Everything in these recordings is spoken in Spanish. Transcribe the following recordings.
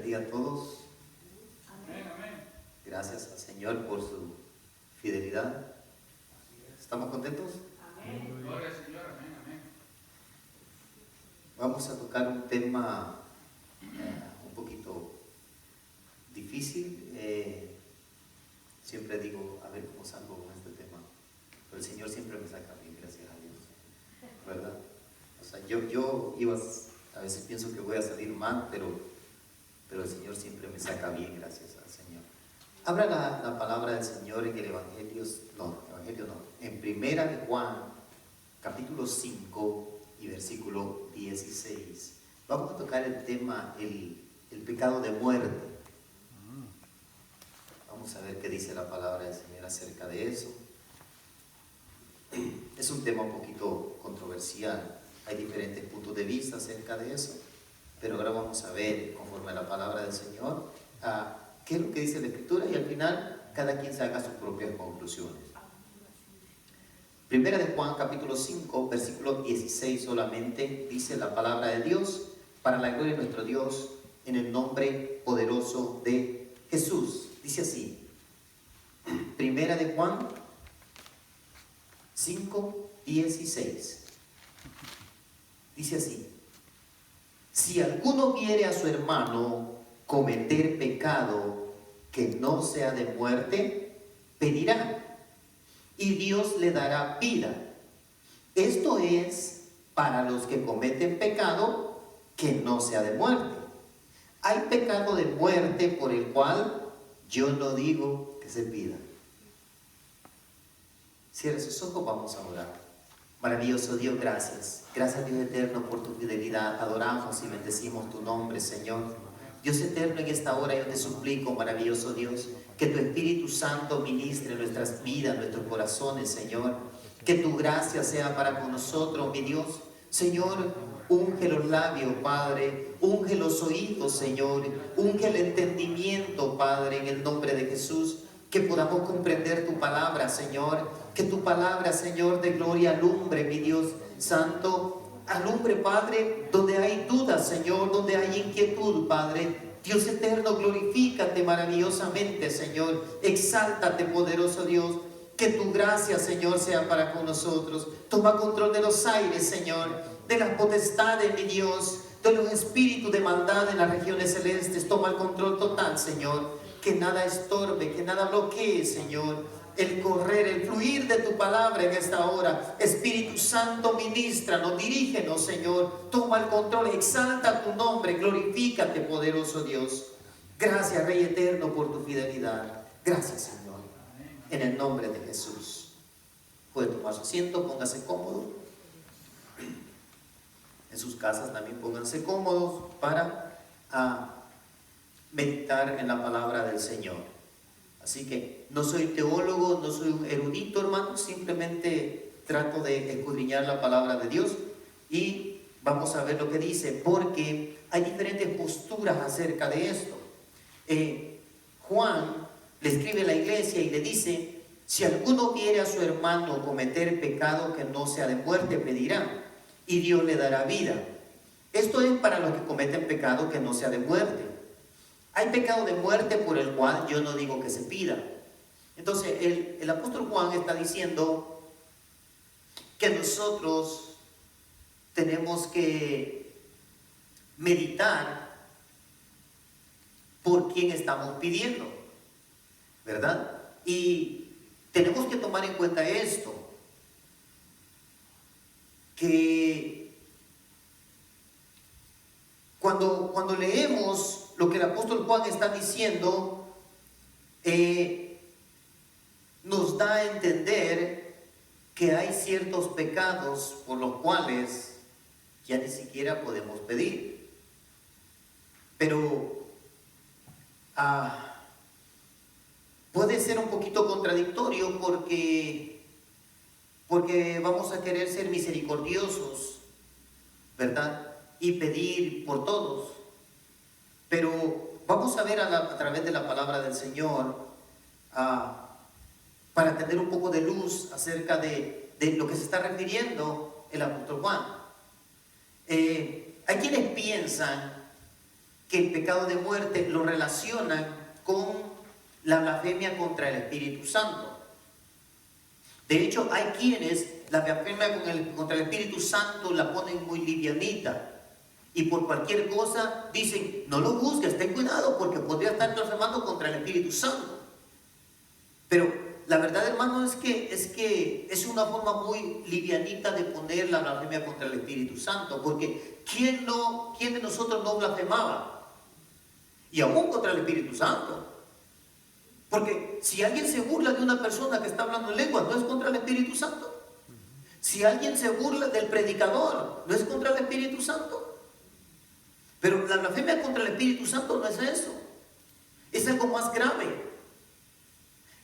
día a todos. Amén, amén. Gracias al Señor por su fidelidad. ¿Estamos contentos? Amén. Gloria al Señor, amén, amén. Vamos a tocar un tema un poquito difícil. Siempre digo, a ver cómo salgo con este tema. Pero el Señor siempre me saca bien, gracias a Dios. ¿Verdad? O sea, yo iba, a veces pienso que voy a salir mal, pero el Señor siempre me saca bien, gracias al Señor. Abra la palabra del Señor en el Evangelio no, en Primera de Juan, capítulo 5 y versículo 16. Vamos a tocar el tema, el pecado de muerte. Vamos a ver qué dice la palabra del Señor acerca de eso. Es un tema un poquito controversial, hay diferentes puntos de vista acerca de eso, pero ahora vamos a ver, conforme a la palabra del Señor, qué es lo que dice la Escritura, y al final cada quien se haga sus propias conclusiones. Primera de Juan, capítulo 5, versículo 16 solamente, dice la palabra de Dios, para la gloria de nuestro Dios, en el nombre poderoso de Jesús. Dice así, Primera de Juan 5, 16. Dice así: si alguno viere a su hermano cometer pecado que no sea de muerte, pedirá, y Dios le dará vida. Esto es para los que cometen pecado que no sea de muerte. Hay pecado de muerte por el cual yo no digo que se pida. Cierre sus ojos, vamos a orar. Maravilloso Dios, gracias. Gracias, Dios eterno, por tu fidelidad. Adoramos y bendecimos tu nombre, Señor. Dios eterno, en esta hora yo te suplico, maravilloso Dios, que tu Espíritu Santo ministre nuestras vidas, nuestros corazones, Señor. Que tu gracia sea para con nosotros, mi Dios. Señor, unge los labios, Padre. Unge los oídos, Señor. Unge el entendimiento, Padre, en el nombre de Jesús. Que podamos comprender tu palabra, Señor. Que tu palabra, Señor, de gloria alumbre, mi Dios Santo. Alumbre, Padre, donde hay dudas, Señor, donde hay inquietud, Padre. Dios eterno, glorifícate maravillosamente, Señor. Exáltate, poderoso Dios. Que tu gracia, Señor, sea para con nosotros. Toma control de los aires, Señor, de las potestades, mi Dios, de los espíritus de maldad en las regiones celestes. Toma el control total, Señor. Que nada estorbe, que nada bloquee, Señor, el correr, el fluir de tu palabra en esta hora. Espíritu Santo, ministranos, dirígenos, Señor. Toma el control, exalta tu nombre, glorifícate, poderoso Dios. Gracias, Rey eterno, por tu fidelidad. Gracias, Señor. En el nombre de Jesús. Puede tomar su asiento, póngase cómodo. En sus casas también pónganse cómodos para meditar en la palabra del Señor. Así que no soy teólogo, no soy un erudito, hermano, simplemente trato de escudriñar la palabra de Dios y vamos a ver lo que dice, porque hay diferentes posturas acerca de esto. Juan le escribe a la iglesia y le dice: si alguno viere a su hermano cometer pecado que no sea de muerte, pedirá, y Dios le dará vida. Esto es para los que cometen pecado que no sea de muerte. Hay pecado de muerte por el cual yo no digo que se pida. Entonces el apóstol Juan está diciendo que nosotros tenemos que meditar por quién estamos pidiendo, ¿verdad? Y tenemos que tomar en cuenta esto, que cuando leemos lo que el apóstol Juan está diciendo, nos da a entender que hay ciertos pecados por los cuales ya ni siquiera podemos pedir. Pero puede ser un poquito contradictorio porque vamos a querer ser misericordiosos, ¿verdad? Y pedir por todos. Pero vamos a ver a través de la palabra del Señor, para tener un poco de luz acerca de lo que se está refiriendo el apóstol Juan. Hay quienes piensan que el pecado de muerte lo relacionan con la blasfemia contra el Espíritu Santo. De hecho, hay quienes la blasfemia contra el Espíritu Santo la ponen muy livianita. Y por cualquier cosa dicen, no lo juzgues, ten cuidado porque podría estar blasfemando contra el Espíritu Santo. Pero la verdad, hermano, es que es una forma muy livianita de poner la blasfemia contra el Espíritu Santo. Porque ¿quién de nosotros no blasfemaba? Y aún contra el Espíritu Santo. Porque si alguien se burla de una persona que está hablando en lengua, ¿no es contra el Espíritu Santo? Si alguien se burla del predicador, ¿no es contra el Espíritu Santo? Pero la blasfemia contra el Espíritu Santo no es eso. Es algo más grave.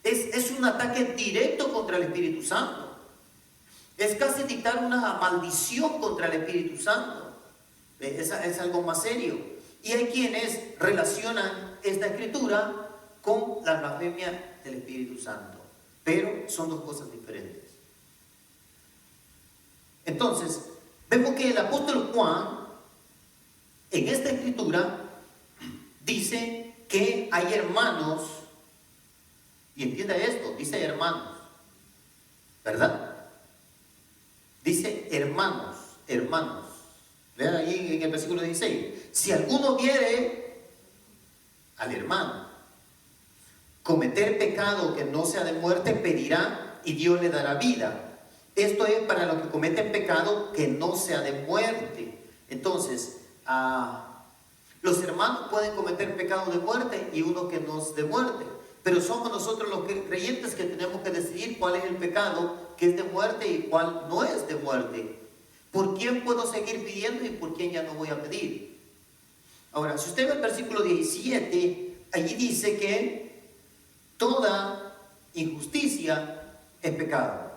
Es un ataque directo contra el Espíritu Santo. Es casi dictar una maldición contra el Espíritu Santo. Es algo más serio. Y hay quienes relacionan esta escritura con la blasfemia del Espíritu Santo. Pero son dos cosas diferentes. Entonces, vemos que el apóstol Juan en esta escritura dice que hay hermanos, y entienda esto, dice hermanos, ¿verdad? Dice hermanos. Vean ahí en el versículo 16. Si alguno viere al hermano cometer pecado que no sea de muerte, pedirá y Dios le dará vida. Esto es para los que cometen pecado que no sea de muerte. Entonces, los hermanos pueden cometer pecado de muerte y uno que no es de muerte, pero somos nosotros los creyentes que tenemos que decidir cuál es el pecado que es de muerte y cuál no es de muerte. ¿Por quién puedo seguir pidiendo y por quién ya no voy a pedir? Ahora, si usted ve el versículo 17, allí dice que toda injusticia es pecado,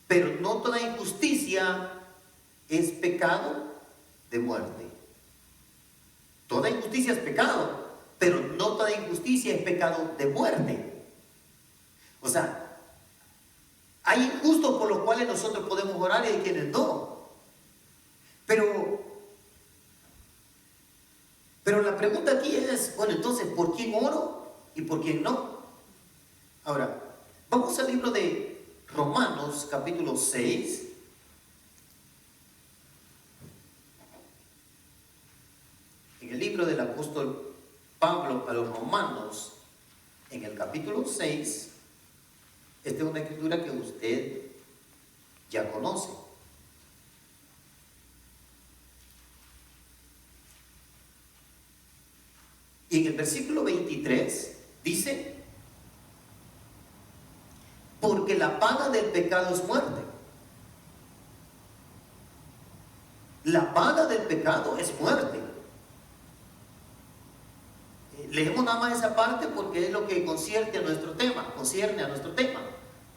pero no toda injusticia es pecado de muerte. Toda injusticia es pecado, pero no toda injusticia es pecado de muerte. O sea, hay injustos por los cuales nosotros podemos orar y hay quienes no. Pero la pregunta aquí es, bueno, entonces, ¿por quién oro y por quién no? Ahora, vamos al libro de Romanos, capítulo 6. En el libro del apóstol Pablo a los Romanos, en el capítulo 6, esta es una escritura que usted ya conoce. Y en el versículo 23 dice, porque la paga del pecado es muerte. La paga del pecado es muerte. Leemos nada más esa parte porque es lo que concierne a nuestro tema,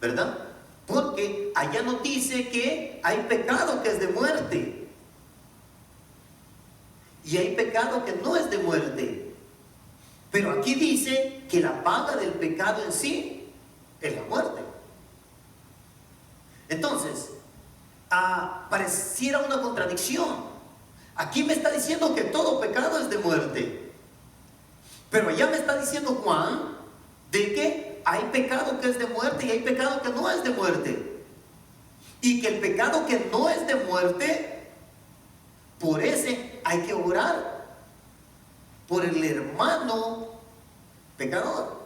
¿verdad? Porque allá nos dice que hay pecado que es de muerte y hay pecado que no es de muerte. Pero aquí dice que la paga del pecado en sí es la muerte. Entonces, pareciera una contradicción. Aquí me está diciendo que todo pecado es de muerte, pero allá me está diciendo Juan de que hay pecado que es de muerte y hay pecado que no es de muerte. Y que el pecado que no es de muerte, por ese hay que orar por el hermano pecador.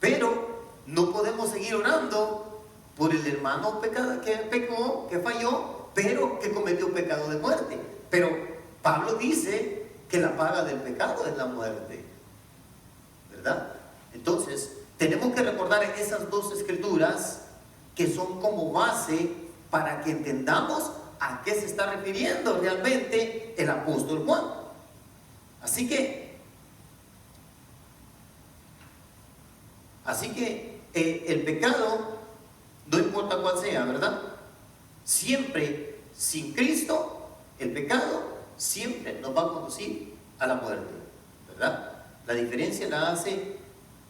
Pero no podemos seguir orando por el hermano pecador que pecó, que falló, pero que cometió pecado de muerte. Pero Pablo dice que la paga del pecado es la muerte, ¿verdad? Entonces, tenemos que recordar esas dos escrituras que son como base para que entendamos a qué se está refiriendo realmente el apóstol Juan. Así que el pecado, no importa cuál sea, ¿verdad? Siempre, sin Cristo, el pecado siempre nos va a conducir a la muerte, ¿verdad? La diferencia la hace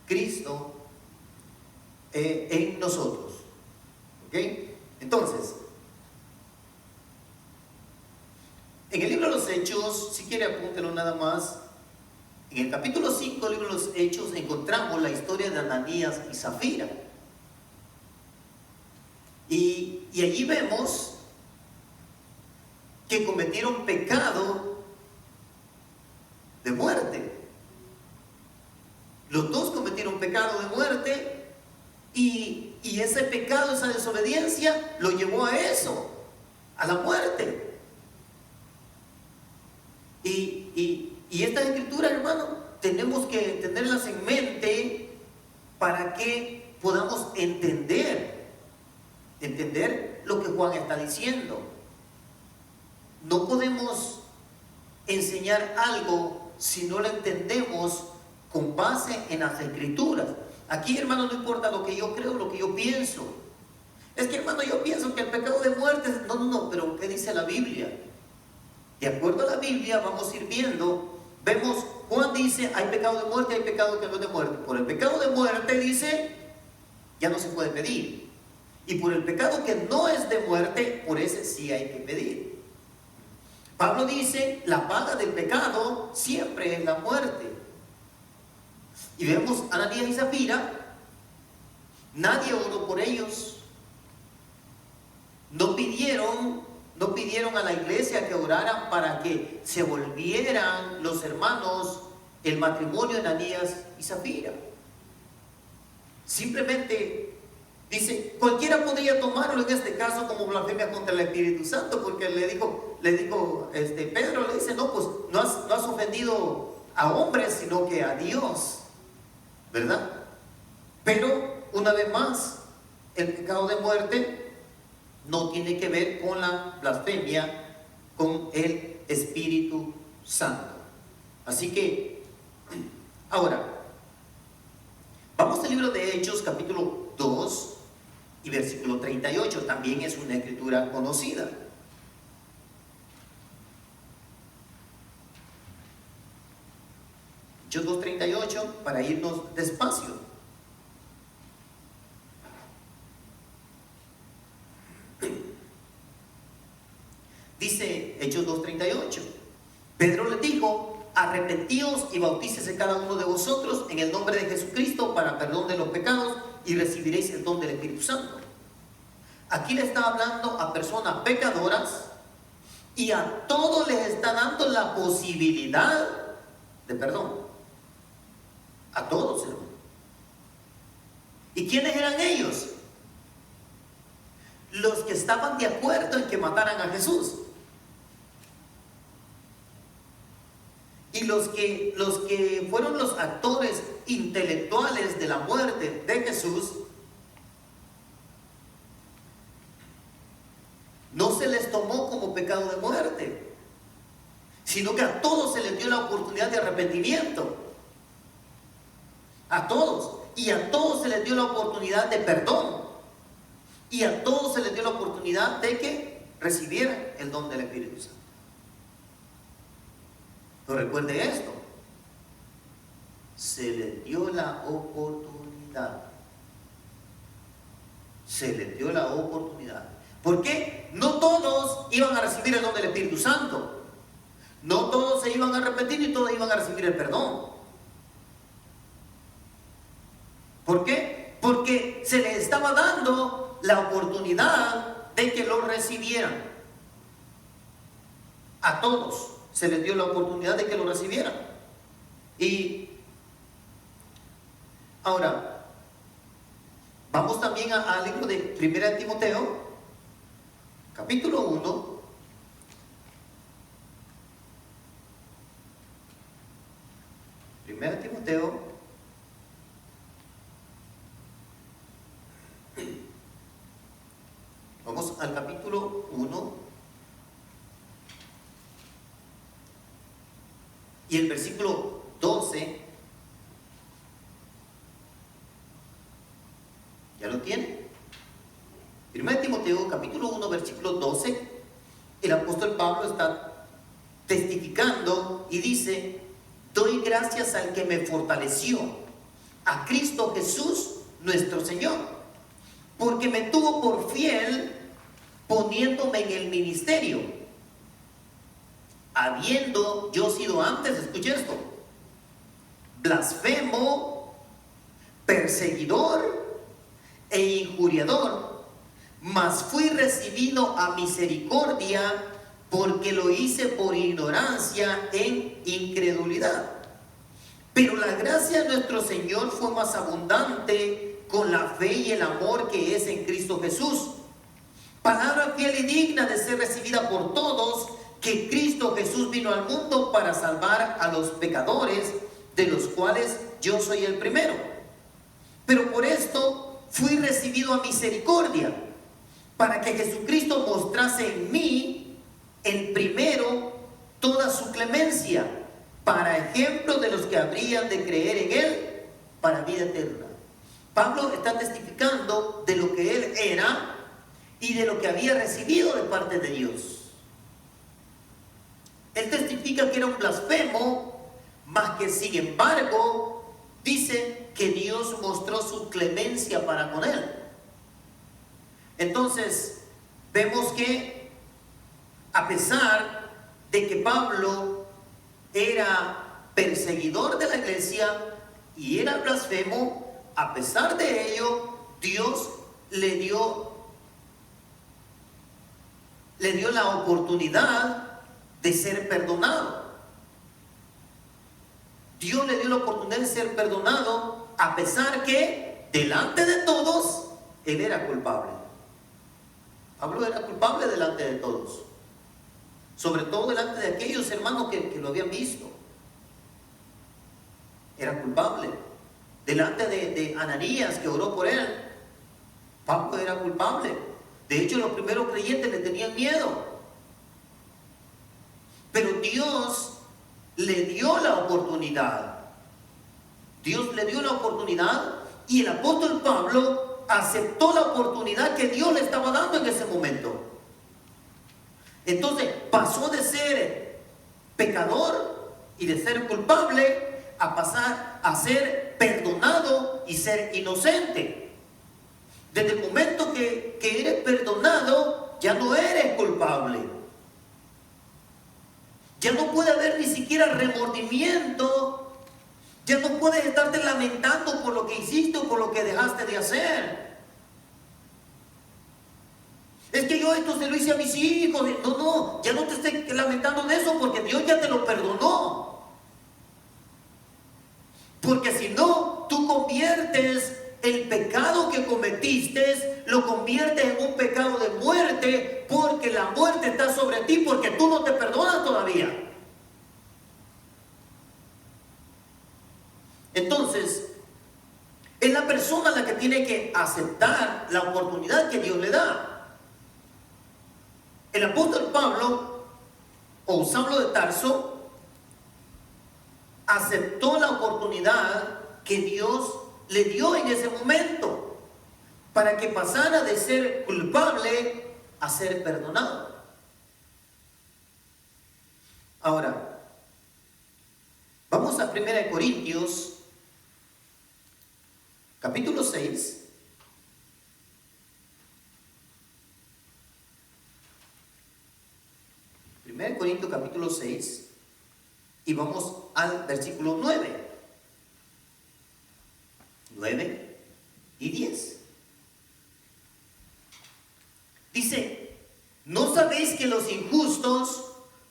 Cristo en nosotros, ¿ok? Entonces, En el libro de los Hechos, si quiere apúntelo nada más, en el capítulo 5 del libro de los Hechos encontramos la historia de Ananías y Zafira. Y allí vemos que cometieron pecado de muerte. Los dos cometieron pecado de muerte y ese pecado, esa desobediencia, lo llevó a eso, a la muerte. Y estas escrituras, hermano, tenemos que tenerlas en mente para que podamos entender lo que Juan está diciendo. No podemos enseñar algo si no lo entendemos con base en las escrituras. Aquí, hermano, no importa lo que yo creo, lo que yo pienso. Es que, hermano, yo pienso que el pecado de muerte es... No, pero ¿qué dice la Biblia? De acuerdo a la Biblia vamos a ir viendo. Vemos, Juan dice, hay pecado de muerte, hay pecado que no es de muerte. Por el pecado de muerte, dice, ya no se puede pedir. Y por el pecado que no es de muerte, por ese sí hay que pedir. Pablo dice, la paga del pecado siempre es la muerte. Y vemos a Ananías y Zafira, nadie oró por ellos. No pidieron a la iglesia que oraran para que se volvieran los hermanos el matrimonio de Ananías y Zafira. Simplemente dice, cualquiera podría tomarlo en este caso como blasfemia contra el Espíritu Santo, porque le dijo Pedro, le dice, no, pues no has ofendido a hombres, sino que a Dios, ¿verdad? Pero, una vez más, el pecado de muerte no tiene que ver con la blasfemia, con el Espíritu Santo. Así que, ahora, vamos al libro de Hechos, capítulo 2 y versículo 38. También es una escritura conocida. Hechos 2:38, para irnos despacio. Dice Hechos 2:38, Pedro les dijo, arrepentíos y bautícese cada uno de vosotros en el nombre de Jesucristo para perdón de los pecados y recibiréis el don del Espíritu Santo. Aquí le está hablando a personas pecadoras y a todos les está dando la posibilidad de perdón. A todos, hermano. ¿Y quiénes eran ellos? Los que estaban de acuerdo en que mataran a Jesús. Y los que fueron los actores intelectuales de la muerte de Jesús, no se les tomó como pecado de muerte, sino que a todos se les dio la oportunidad de arrepentimiento. A todos. Y a todos se les dio la oportunidad de perdón. Y a todos se les dio la oportunidad de que recibieran el don del Espíritu Santo. Pero recuerde esto. Se les dio la oportunidad. Se les dio la oportunidad. ¿Por qué? No todos iban a recibir el don del Espíritu Santo. No todos se iban a arrepentir y todos iban a recibir el perdón. ¿Por qué? Porque se les estaba dando la oportunidad de que lo recibieran. A todos se les dio la oportunidad de que lo recibieran. Y ahora, vamos también al libro de 1 Timoteo, capítulo 1. Primera Timoteo, vamos al capítulo 1 y el versículo 12. ¿Ya lo tiene? 1 Timoteo capítulo 1 versículo 12. El apóstol Pablo está testificando y dice: doy gracias al que me fortaleció, a Cristo Jesús nuestro Señor, porque me tuvo por fiel poniéndome en el ministerio. habiendo yo sido antes, escuche esto, blasfemo, perseguidor e injuriador, mas fui recibido a misericordia porque lo hice por ignorancia en incredulidad. Pero la gracia de nuestro Señor fue más abundante con la fe y el amor que es en Cristo Jesús. Palabra fiel y digna de ser recibida por todos, que Cristo Jesús vino al mundo para salvar a los pecadores, de los cuales yo soy el primero. Pero por esto fui recibido a misericordia, para que Jesucristo mostrase en mí, el primero, toda su clemencia, para ejemplo de los que habrían de creer en Él para vida eterna. Pablo está testificando de lo que él era y de lo que había recibido de parte de Dios. Él testifica que era un blasfemo, mas que sin embargo dice que Dios mostró su clemencia para con él. Entonces vemos que a pesar de que Pablo era perseguidor de la iglesia y era blasfemo, a pesar de ello Dios le dio la oportunidad de ser perdonado. Dios le dio la oportunidad de ser perdonado, a pesar que delante de todos él era culpable. Pablo era culpable delante de todos, sobre todo delante de aquellos hermanos que lo habían visto. Era culpable. Delante de Ananías, que oró por él, Pablo era culpable. De hecho, los primeros creyentes le tenían miedo. Pero Dios le dio la oportunidad. Dios le dio la oportunidad y el apóstol Pablo aceptó la oportunidad que Dios le estaba dando en ese momento. Entonces pasó de ser pecador y de ser culpable a pasar a ser perdonado y ser inocente. Desde el momento que eres perdonado, ya no eres culpable. Ya no puede haber ni siquiera remordimiento. Ya no puedes estarte lamentando por lo que hiciste o por lo que dejaste de hacer. Es que yo esto se lo hice a mis hijos. No, ya no te estés lamentando de eso, porque Dios ya te lo perdonó. Porque si no, tú conviertes el pecado que cometiste, lo conviertes en un pecado de muerte, porque la muerte está sobre ti, porque tú no te perdonas todavía. Entonces, es la persona la que tiene que aceptar la oportunidad que Dios le da. El apóstol Pablo, o Saulo de Tarso, aceptó la oportunidad que Dios le dio en ese momento para que pasara de ser culpable a ser perdonado. Ahora, vamos a 1 Corintios capítulo 6. Corintios capítulo 6 y vamos al versículo 9 y 10. Dice: ¿no sabéis que los injustos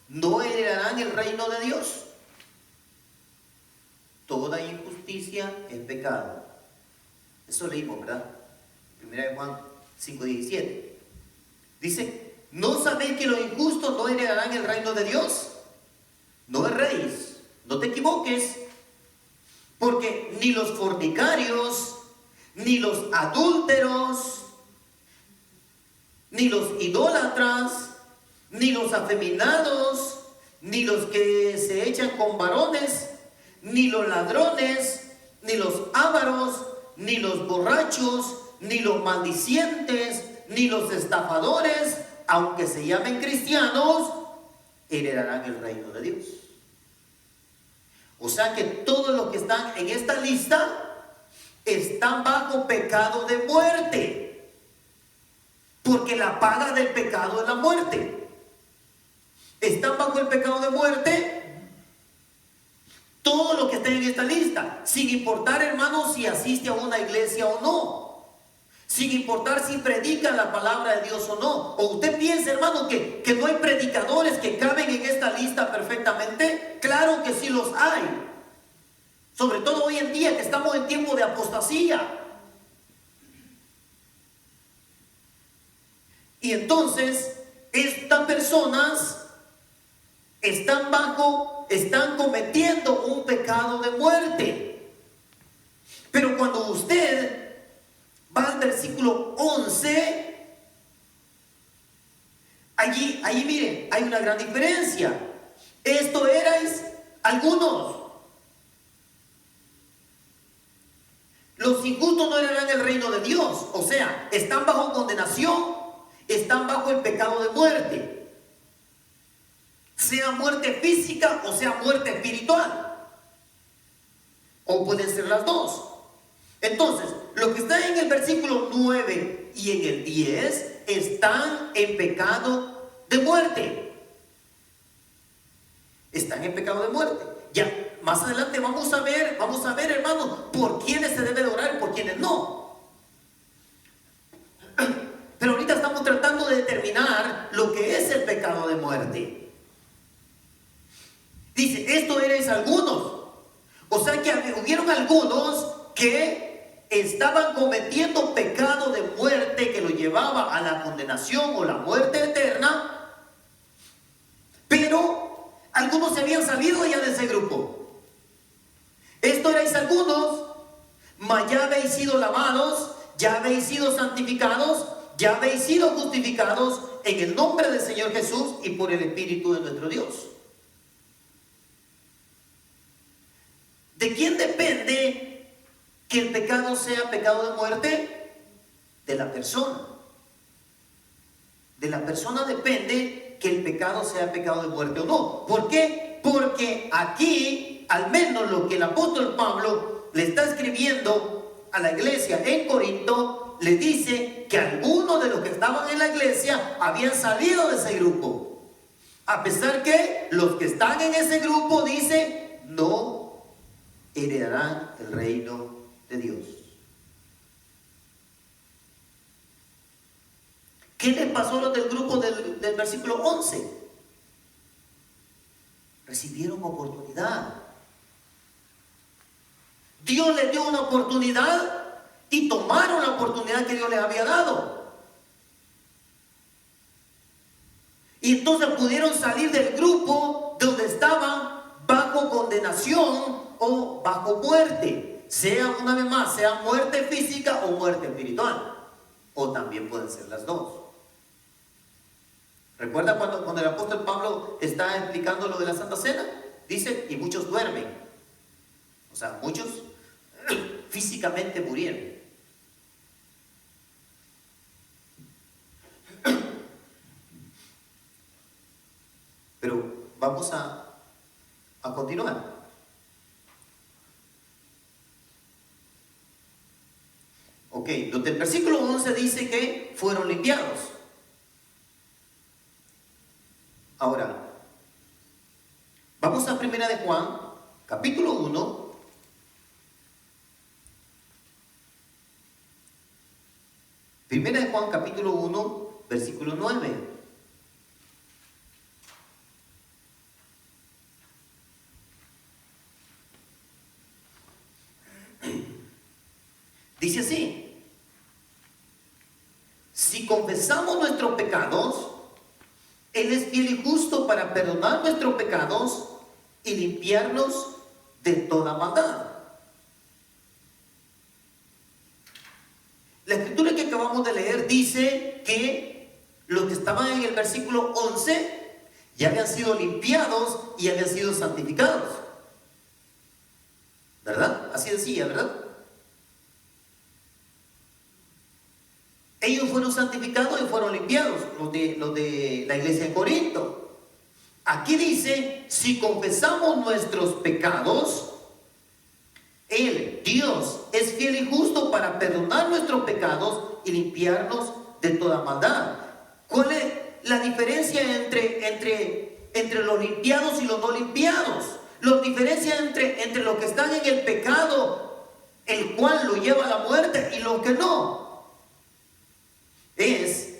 no heredarán el reino de Dios? Toda injusticia es pecado. Eso leímos, ¿verdad? 1 Juan 5:17. Dice: ¿no sabéis que los injustos no heredarán el reino de Dios? No erréis, no te equivoques, porque ni los fornicarios, ni los adúlteros, ni los idólatras, ni los afeminados, ni los que se echan con varones, ni los ladrones, ni los ávaros, ni los borrachos, ni los maldicientes, ni los estafadores, aunque se llamen cristianos, heredarán el reino de Dios. O sea que todos los que están en esta lista están bajo pecado de muerte, porque la paga del pecado es la muerte. están bajo el pecado de muerte. Todo lo que está en esta lista, sin importar, hermano, si asiste a una iglesia o no, sin importar si predican la palabra de Dios o no. O usted piensa, hermano, que no hay predicadores que caben en esta lista perfectamente. Claro que sí los hay, sobre todo hoy en día que estamos en tiempo de apostasía. Y entonces estas personas están cometiendo un pecado de muerte. Pero cuando usted va al versículo 11, allí mire, hay una gran diferencia. Esto erais algunos. Los injustos no heredarán el reino de Dios. O sea, están bajo condenación, están bajo el pecado de muerte. Sea muerte física o sea muerte espiritual. O pueden ser las dos. Entonces, lo que está en el versículo 9 y en el 10 están en pecado de muerte. Están en pecado de muerte. Ya, más adelante vamos a ver, hermanos, por quiénes se debe de orar y por quiénes no. Pero ahorita estamos tratando de determinar lo que es el pecado de muerte. Dice, esto erais algunos. O sea que hubieron algunos que estaban cometiendo pecado de muerte que lo llevaba a la condenación o la muerte eterna. Pero algunos se habían salido ya de ese grupo. Esto erais algunos, mas ya habéis sido lavados, ya habéis sido santificados, ya habéis sido justificados en el nombre del Señor Jesús y por el Espíritu de nuestro Dios. ¿De quién depende que el pecado sea pecado de muerte? De la persona. De la persona depende que el pecado sea pecado de muerte o no. ¿Por qué? Porque aquí, al menos lo que el apóstol Pablo le está escribiendo a la iglesia en Corinto, le dice que algunos de los que estaban en la iglesia habían salido de ese grupo. A pesar que los que están en ese grupo dicen, no heredarán el reino de Dios. ¿Qué les pasó a los del grupo del versículo 11? Recibieron oportunidad. Dios les dio una oportunidad y tomaron la oportunidad que Dios les había dado. Y entonces pudieron salir del grupo donde estaban bajo condenación o bajo muerte, sea una vez más, sea muerte física o muerte espiritual, o también pueden ser las dos. ¿Recuerda cuando el apóstol Pablo está explicando lo de la Santa Cena? Dice, y muchos duermen. O sea, muchos físicamente murieron. Pero vamos a continuar. Ok, donde el versículo 11 dice que fueron limpiados. Ahora, vamos a Primera de Juan, capítulo 1. Primera de Juan, capítulo 1, versículo 9. Dice así: si confesamos nuestros pecados, Él es fiel y justo para perdonar nuestros pecados y limpiarnos de toda maldad. La escritura que acabamos de leer dice que los que estaban en el versículo 11 ya habían sido limpiados y habían sido santificados. ¿Verdad? Así decía, ¿verdad? Ellos fueron santificados y fueron limpiados, los de la iglesia de Corinto. Aquí dice, si confesamos nuestros pecados, Él, Dios, es fiel y justo para perdonar nuestros pecados y limpiarnos de toda maldad. ¿Cuál es la diferencia entre entre los limpiados y los no limpiados. La diferencia entre los que están en el pecado, el cual lo lleva a la muerte, y los que no, es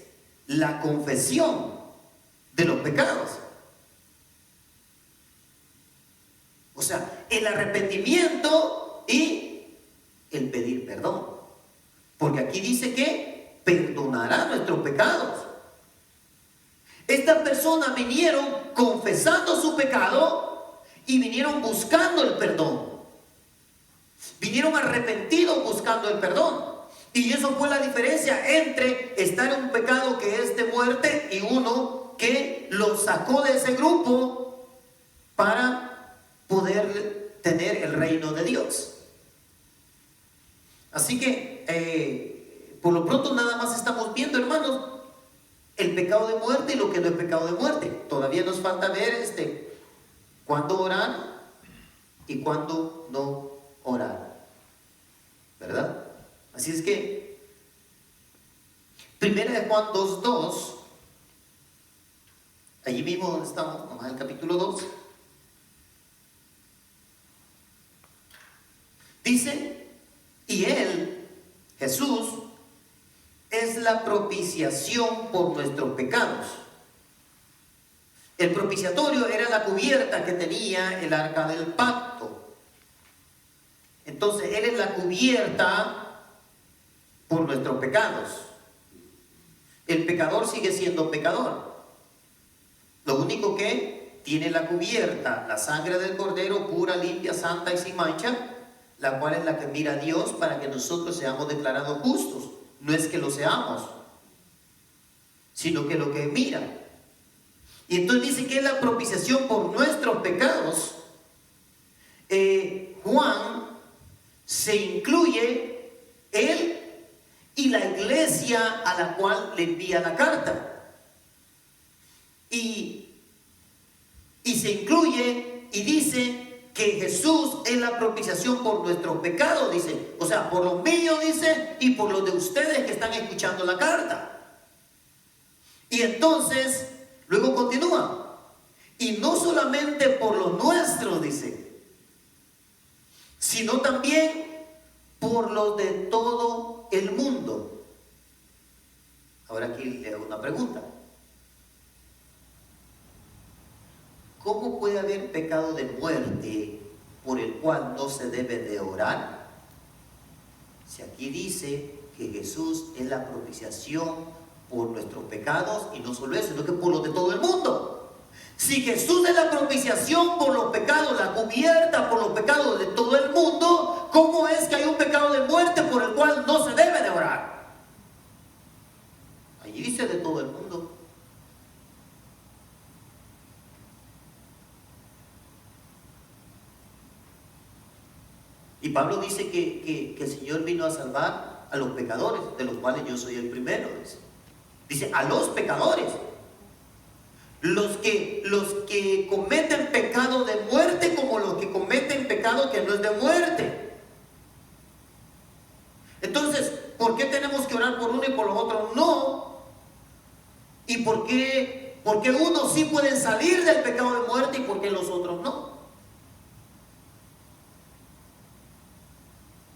la confesión de los pecados. O sea, el arrepentimiento y el pedir perdón. Porque aquí dice que perdonará nuestros pecados. Estas personas vinieron confesando su pecado y vinieron buscando el perdón. Vinieron arrepentidos buscando el perdón. Y eso fue la diferencia entre estar en un pecado que es de muerte y uno que lo sacó de ese grupo para poder tener el reino de Dios. Así que por lo pronto nada más estamos viendo, hermanos, el pecado de muerte y lo que no es pecado de muerte. Todavía nos falta ver cuándo orar y cuándo no orar, ¿verdad? Así es que 1 de Juan 2:2, allí mismo donde estamos, nomás en el capítulo 2, dice: y Él, Jesús, es la propiciación por nuestros pecados. El propiciatorio era la cubierta que tenía el arca del pacto. Entonces Él es la cubierta por nuestros pecados. El pecador sigue siendo pecador. Lo único que tiene la cubierta, la sangre del Cordero, pura, limpia, santa y sin mancha, la cual es la que mira a Dios para que nosotros seamos declarados justos. No es que lo seamos, sino que lo que mira. Y entonces dice que es la propiciación por nuestros pecados. Juan se incluye él y la iglesia a la cual le envía la carta. Y se incluye y dice que Jesús es la propiciación por nuestros pecados, dice. O sea, por los míos, dice, y por los de ustedes que están escuchando la carta. Y entonces, luego continúa. Y no solamente por los nuestros, dice, sino también por los de todo el mundo. Ahora aquí le hago una pregunta. ¿Cómo puede haber pecado de muerte por el cual no se debe de orar? Si aquí dice que Jesús es la propiciación por nuestros pecados, y no solo eso, sino que por los de todo el mundo. Si Jesús es la propiciación por los pecados, la cubierta por los pecados de todo el mundo, ¿cómo es que hay un pecado de muerte por el cual no se debe de orar? Allí dice de todo el mundo. Y Pablo dice que el Señor vino a salvar a los pecadores, de los cuales yo soy el primero. Dice a los pecadores. Los que cometen pecado de muerte como los que cometen pecado que no es de muerte. Entonces, ¿por qué tenemos que orar por uno y por los otros no? ¿Y por qué unos sí pueden salir del pecado de muerte y por qué los otros no?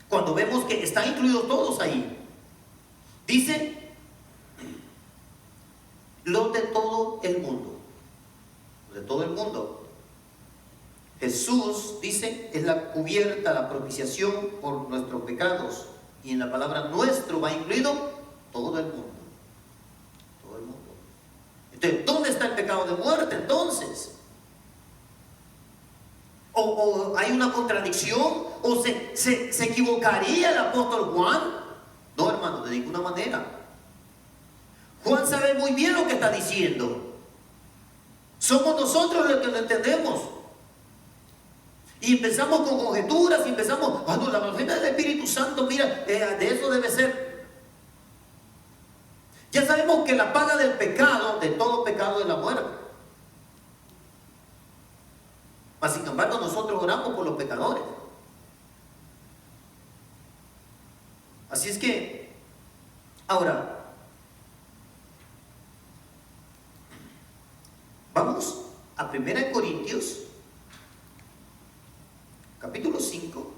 Cuando vemos que están incluidos todos ahí. Dice, los de todo el mundo. Los de todo el mundo. Jesús, dice, es la cubierta, la propiciación por nuestros pecados. Y en la palabra nuestro va incluido todo el mundo. Todo el mundo. Entonces, ¿dónde está el pecado de muerte entonces? ¿O hay una contradicción? ¿O se equivocaría el apóstol Juan? No, hermano, de ninguna manera. Juan sabe muy bien lo que está diciendo. Somos nosotros los que lo entendemos. Y empezamos con conjeturas y empezamos, no, la doctrina del Espíritu Santo, mira, de eso debe ser. Ya sabemos que la paga del pecado, de todo pecado, es la muerte. Mas sin embargo, nosotros oramos por los pecadores. Así es que, ahora, vamos a 1 Corintios, capítulo 5.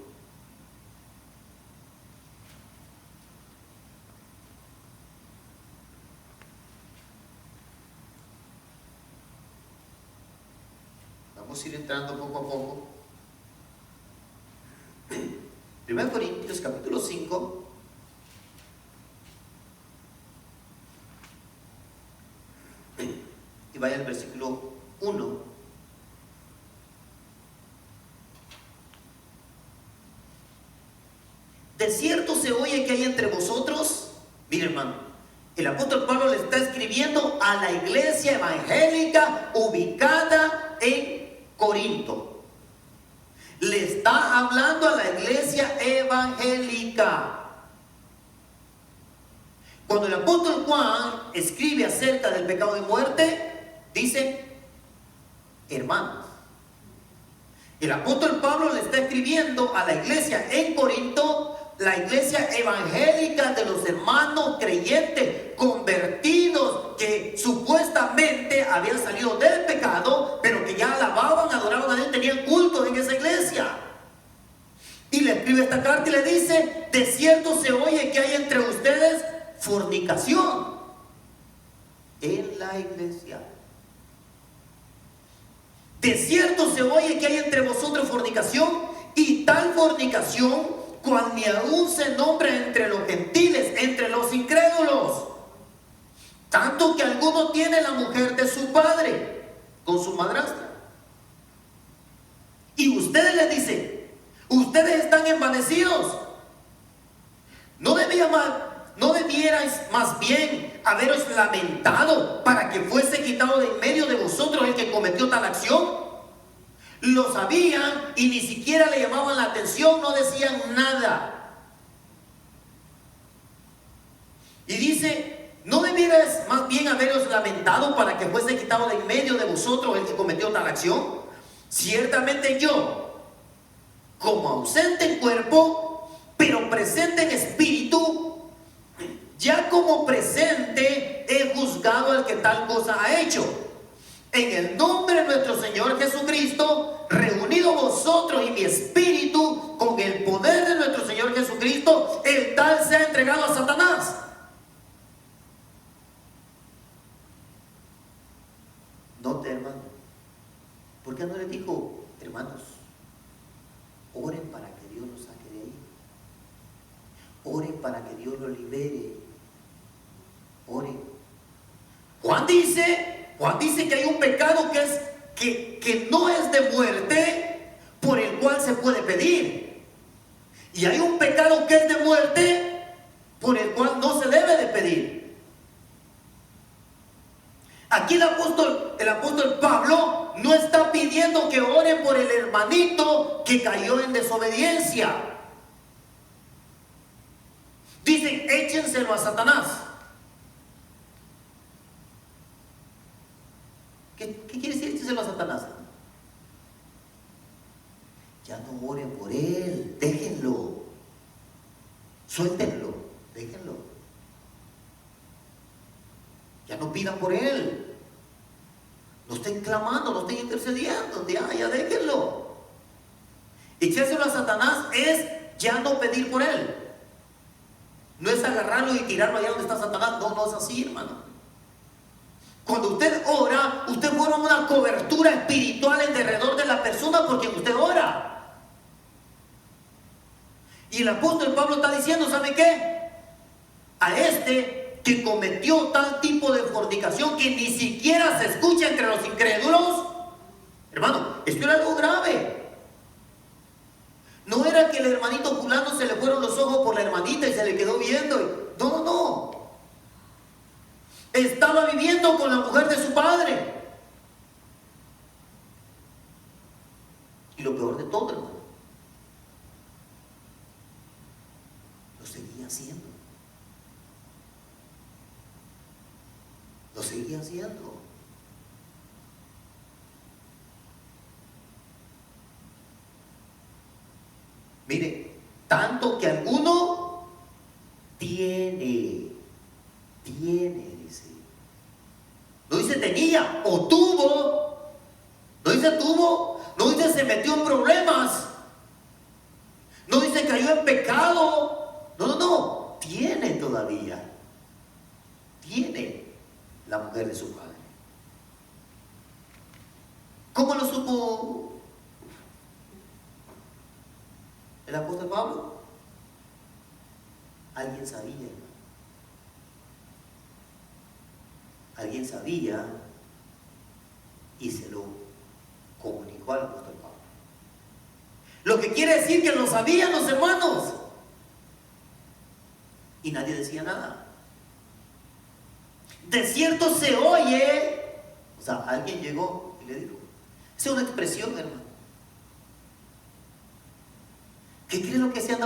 Vamos a ir entrando poco a poco. 1 Corintios, capítulo 5. Y vaya al versículo 1. De cierto se oye que hay entre vosotros, mire hermano, el apóstol Pablo le está escribiendo a la iglesia evangélica ubicada en Corinto. Le está hablando a la iglesia evangélica. Cuando el apóstol Juan escribe acerca del pecado de muerte, dice, hermanos. El apóstol Pablo le está escribiendo a la iglesia en Corinto, la iglesia evangélica de los hermanos creyentes convertidos que supuestamente habían salido del pecado, pero que ya alababan, adoraban a Dios, tenían cultos en esa iglesia. Y le escribe esta carta y le dice, de cierto se oye que hay entre ustedes fornicación en la iglesia. De cierto se oye que hay entre vosotros fornicación, y tal fornicación cual ni aún se nombra entre los gentiles, entre los incrédulos, tanto que alguno tiene la mujer de su padre con su madrastra. Y ustedes les dicen, ustedes están envanecidos. ¿No debierais más bien haberos lamentado para que fuese quitado de en medio de vosotros el que cometió tal acción? Lo sabían y ni siquiera le llamaban la atención, no decían nada. Y dice, ¿no debierais más bien haberos lamentado para que fuese quitado de en medio de vosotros el que cometió tal acción? Ciertamente yo, como ausente en cuerpo, pero presente en espíritu, ya como presente he juzgado al que tal cosa ha hecho. En el nombre de nuestro Señor Jesucristo, reunido vosotros y mi espíritu con el poder de nuestro Señor Jesucristo, el tal se ha entregado a Satanás. Note, hermano, ¿por qué no les dijo, hermanos, oren para que Dios los saque de ahí? Oren para que Dios los libere. Oren. Juan dice que hay un pecado que no es de muerte, por el cual se puede pedir. Y hay un pecado que es de muerte, por el cual no se debe de pedir. Aquí el apóstol Pablo no está pidiendo que oren por el hermanito que cayó en desobediencia. Dicen, échenselo a Satanás. ¿Qué quiere decir échenselo a Satanás? Ya no oren por él, déjenlo. Suéltenlo, déjenlo. Ya no pidan por él. No estén clamando, no estén intercediendo. Ya déjenlo. Echárselo a Satanás es ya no pedir por él. No es agarrarlo y tirarlo allá donde está Satanás. No es así, hermano. Cuando usted ora, usted forma una cobertura espiritual en derredor de la persona por quien usted ora. Y el apóstol Pablo está diciendo, ¿sabe qué? A este que cometió tal tipo de fornicación que ni siquiera se escucha entre los incrédulos, hermano, esto era algo grave. No era que el hermanito fulano se le fueron los ojos por la hermanita y se le quedó viendo. No. Estaba viviendo con la mujer de su padre. Y lo peor de todo, hermano, lo seguía haciendo. Lo seguía haciendo. Mire, tanto que alguno tiene, dice. No dice tenía o tuvo, dice tuvo, no dice se metió en problemas, no dice cayó en pecado, no, tiene todavía, tiene la mujer de su padre. ¿Cómo lo supo el apóstol Pablo? Alguien sabía, hermano. Alguien sabía y se lo comunicó al apóstol Pablo. Lo que quiere decir que lo sabían los hermanos y nadie decía nada. De cierto se oye, o sea, alguien llegó y le dijo. Esa es una expresión, hermano. ¿Qué creen lo que se anda oyendo?